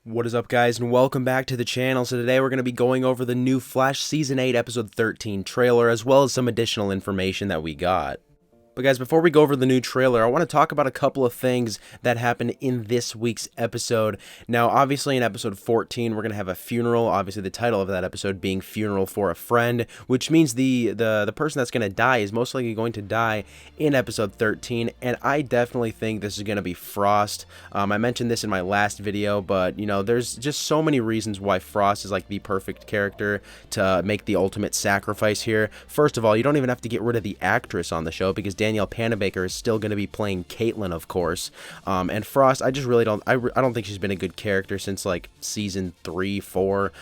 What is up, guys, and welcome back to the channel. So today we're going to be going over the new Flash Season 8 Episode 13 trailer, as well as some additional information that we got. But guys, before we go over the new trailer, I want to talk about a couple of things that happened in this week's episode. Now, obviously in episode 14, we're going to have a funeral. Obviously, the title of that episode being Funeral for a Friend, which means the person that's going to die is most likely going to die in episode 13, and I definitely think this is going to be Frost. I mentioned this in my last video, but, you know, there's just so many reasons why Frost is like the perfect character to make the ultimate sacrifice here. First of all, you don't even have to get rid of the actress on the show, because Danielle Panabaker is still going to be playing Caitlin, of course. And Frost, I just really don't, I don't think she's been a good character since like season 3, 4.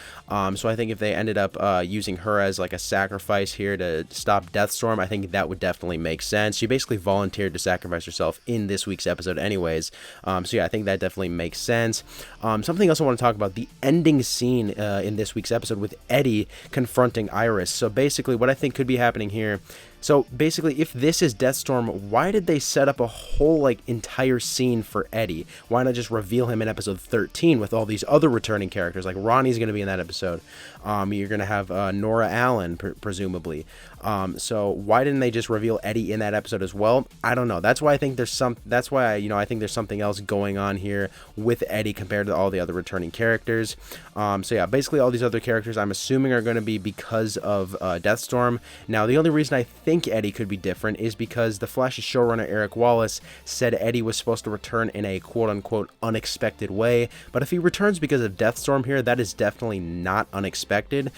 So I think if they ended up using her as like a sacrifice here to stop Deathstorm, I think that would definitely make sense. She basically volunteered to sacrifice herself in this week's episode anyways. So yeah, I think that definitely makes sense. Something else I want to talk about, the ending scene in this week's episode with Eddie confronting Iris. So basically what I think could be happening here, so basically, if this is Deathstorm, why did they set up a whole like entire scene for Eddie? Why not just reveal him in episode 13 with all these other returning characters? Like Ronnie's going to be in that episode. You're going to have Nora Allen, presumably. So why didn't they just reveal Eddie in that episode as well? I don't know. That's why I think there's some. That's why I think there's something else going on here with Eddie compared to all the other returning characters. So yeah, basically all these other characters I'm assuming are going to be because of Deathstorm. Now the only reason I think Eddie could be different is because the Flash's showrunner Eric Wallace said Eddie was supposed to return in a quote-unquote unexpected way, but if he returns because of Deathstorm here, that is definitely not unexpected.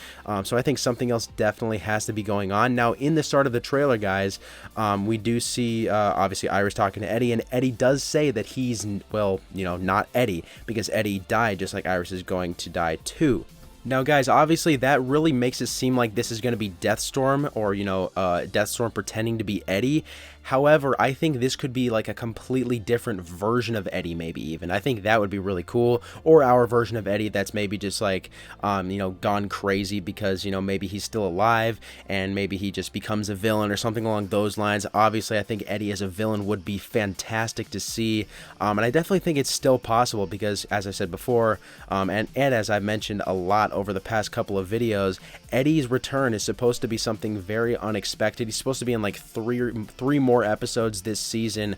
So I think something else definitely has to be going on. Now in the start of the trailer, guys, we do see obviously Iris talking to Eddie, and Eddie does say that he's, well, you know, not Eddie, because Eddie died just like Iris is going to die too. Now, guys, obviously that really makes it seem like this is going to be Deathstorm, or, you know, Deathstorm pretending to be Eddie. However, I think this could be like a completely different version of Eddie, maybe even. I think that would be really cool. Or our version of Eddie that's maybe just like, you know, gone crazy because, you know, maybe he's still alive and maybe he just becomes a villain or something along those lines. Obviously, I think Eddie as a villain would be fantastic to see. And I definitely think it's still possible because, as I said before, and as I've mentioned a lot over the past couple of videos, Eddie's return is supposed to be something very unexpected. He's supposed to be in like three more episodes this season,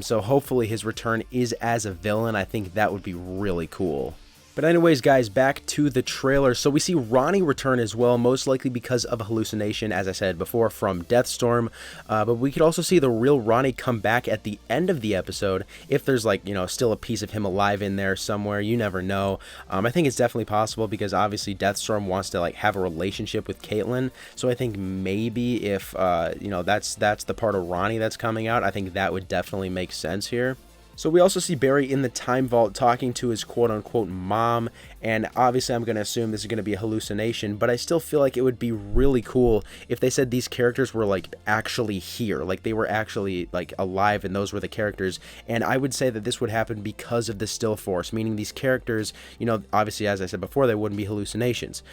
so hopefully his return is as a villain. I think that would be really cool. But anyways, guys, back to the trailer. So we see Ronnie return as well, most likely because of a hallucination, as I said before, from Deathstorm. But we could also see the real Ronnie come back at the end of the episode, if there's, like, you know, still a piece of him alive in there somewhere. You never know. I think it's definitely possible because obviously Deathstorm wants to, like, have a relationship with Caitlin. So I think maybe if, you know, that's the part of Ronnie that's coming out, I think that would definitely make sense here. So we also see Barry in the time vault talking to his quote-unquote mom, and obviously I'm going to assume this is going to be a hallucination, but I still feel like it would be really cool if they said these characters were like actually here, like they were actually like alive and those were the characters. And I would say that this would happen because of the still force, meaning these characters, you know, obviously as I said before, they wouldn't be hallucinations.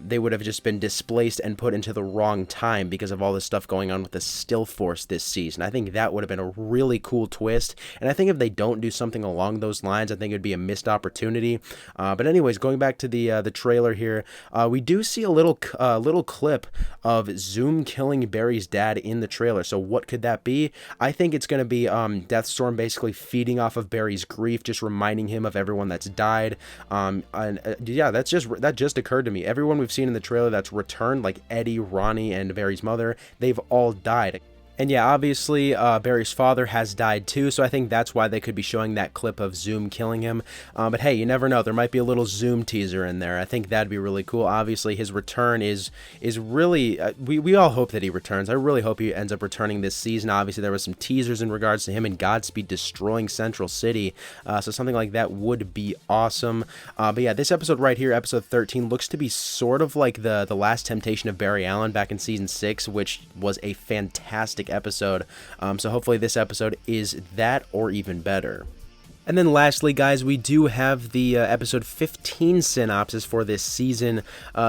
They would have just been displaced and put into the wrong time because of all this stuff going on with the still force this season. I think that would have been a really cool twist, and I think if they don't do something along those lines, I think it'd be a missed opportunity. But anyways, going back to the trailer here, we do see a little clip of Zoom killing Barry's dad in the trailer. So what could that be? I think it's going to be Deathstorm basically feeding off of Barry's grief, just reminding him of everyone that's died. Yeah, that just occurred to me. Everyone we've seen in the trailer that's returned, like Eddie, Ronnie, and Barry's mother, they've all died. And yeah, obviously, Barry's father has died too, so I think that's why they could be showing that clip of Zoom killing him. But hey, you never know. There might be a little Zoom teaser in there. I think that'd be really cool. Obviously, his return is really... we all hope that he returns. I really hope he ends up returning this season. Obviously, there was some teasers in regards to him and Godspeed destroying Central City, so something like that would be awesome. But yeah, this episode right here, episode 13, looks to be sort of like the Last Temptation of Barry Allen back in season 6, which was a fantastic episode. So hopefully this episode is that or even better. And then lastly, guys, we do have the episode 15 synopsis for this season.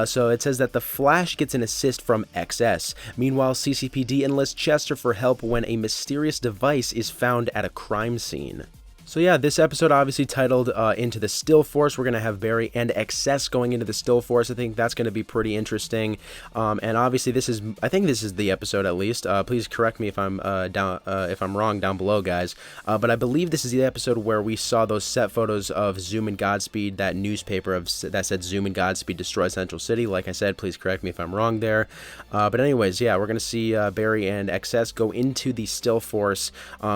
So it says that the Flash gets an assist from XS. Meanwhile, CCPD enlists Chester for help when a mysterious device is found at a crime scene. So yeah, this episode obviously titled Into the Still Force. We're going to have Barry and Excess going into the Still Force. I think that's going to be pretty interesting. And obviously I think this is the episode at least. Please correct me if I'm wrong down below, guys. But I believe this is the episode where we saw those set photos of Zoom and Godspeed, that newspaper that said Zoom and Godspeed destroy Central City. Like I said, please correct me if I'm wrong there. But anyways, yeah, we're going to see Barry and Excess go into the Still Force,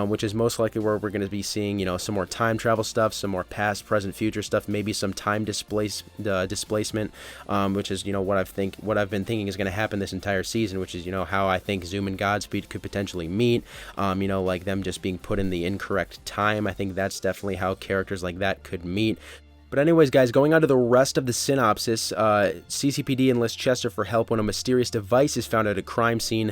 which is most likely where we're going to be seeing, some more time travel stuff, some more past, present, future stuff, maybe some time displacement, which is what I've been thinking is going to happen this entire season, which is how I think Zoom and Godspeed could potentially meet, like them just being put in the incorrect time. I think that's definitely how characters like that could meet. But anyways, guys, going on to the rest of the synopsis, CCPD enlists Chester for help when a mysterious device is found at a crime scene.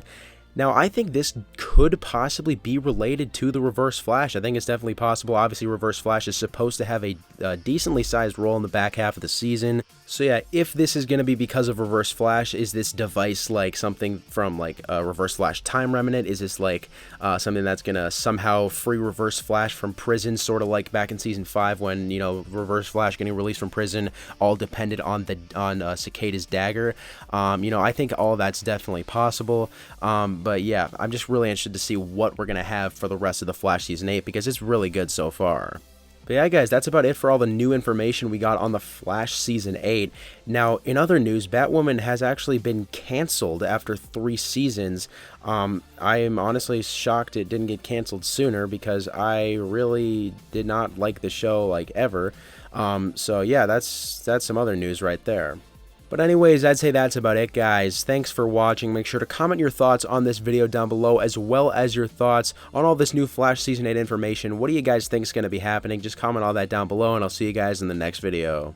Now, I think this could possibly be related to the Reverse Flash. I think it's definitely possible. Obviously, Reverse Flash is supposed to have a decently sized role in the back half of the season. So yeah, if this is going to be because of Reverse Flash, is this device like something from like a Reverse Flash time remnant? Is this like something that's going to somehow free Reverse Flash from prison, sort of like back in Season 5 when, Reverse Flash getting released from prison all depended on Cicada's dagger? I think all that's definitely possible. But yeah, I'm just really interested to see what we're going to have for the rest of the Flash Season 8 because it's really good so far. But yeah, guys, that's about it for all the new information we got on the Flash Season 8. Now, in other news, Batwoman has actually been canceled after 3 seasons. I am honestly shocked it didn't get canceled sooner because I really did not like the show, like, ever. So yeah, that's some other news right there. But anyways, I'd say that's about it, guys. Thanks for watching. Make sure to comment your thoughts on this video down below, as well as your thoughts on all this new Flash Season 8 information. What do you guys think is going to be happening? Just comment all that down below, and I'll see you guys in the next video.